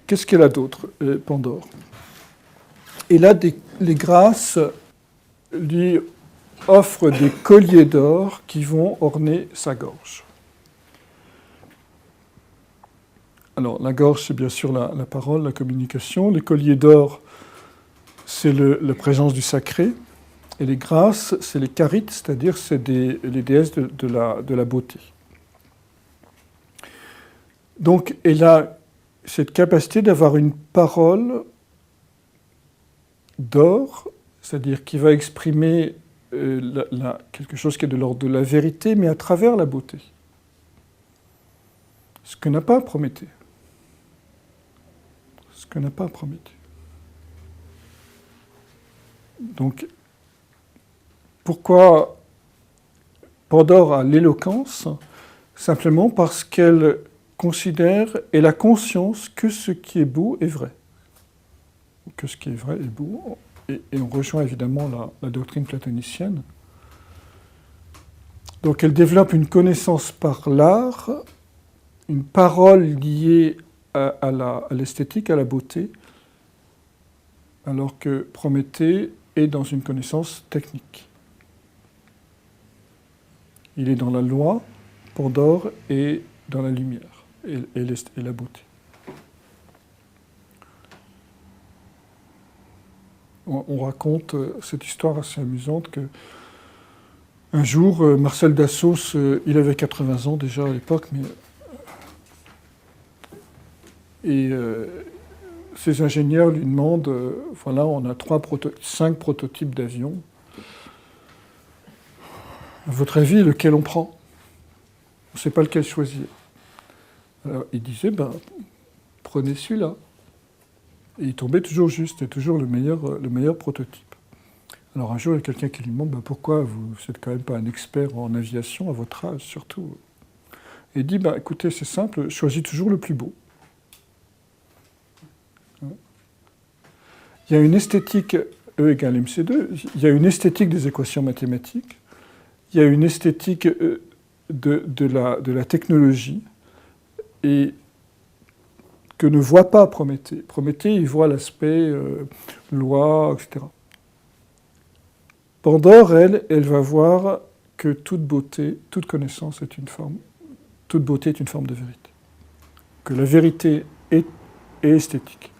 qu'est-ce qu'elle a d'autre, Pandore? Et là, les grâces lui offrent des colliers d'or qui vont orner sa gorge. Alors, la gorge, c'est bien sûr la parole, la communication. Les colliers d'or, c'est la présence du sacré. Et les grâces, c'est les charites, c'est-à-dire c'est les déesses de la beauté. Donc, elle a cette capacité d'avoir une parole d'or, c'est-à-dire qui va exprimer quelque chose qui est de l'ordre de la vérité, mais à travers la beauté. Ce que n'a pas Prométhée. Ce que n'a pas Prométhée. Donc, pourquoi Pandore a l'éloquence? Simplement parce qu'elle considère et la conscience que ce qui est beau est vrai. Que ce qui est vrai est beau. Et on rejoint évidemment la doctrine platonicienne. Donc elle développe une connaissance par l'art, une parole liée à l'esthétique, à la beauté, alors que Prométhée est dans une connaissance technique. Il est dans la loi, Pandore est dans la lumière et la beauté. On raconte cette histoire assez amusante que un jour, Marcel Dassault, il avait 80 ans déjà à l'époque, et ses ingénieurs lui demandent, voilà, on a 5 prototypes d'avions. À votre avis, lequel on prend? On ne sait pas lequel choisir. Alors, il disait, prenez celui-là. Et il tombait toujours juste, c'était toujours le meilleur prototype. Alors un jour, il y a quelqu'un qui lui demande, pourquoi vous n'êtes quand même pas un expert en aviation, à votre âge surtout? Et il dit, écoutez, c'est simple, choisis toujours le plus beau. Il y a une esthétique, E égale MC2, il y a une esthétique des équations mathématiques, il y a une esthétique de la technologie, et que ne voit pas Prométhée. Prométhée, il voit l'aspect loi, etc. Pandore, elle va voir que toute beauté, toute connaissance est une forme, toute beauté est une forme de vérité. Que la vérité est esthétique.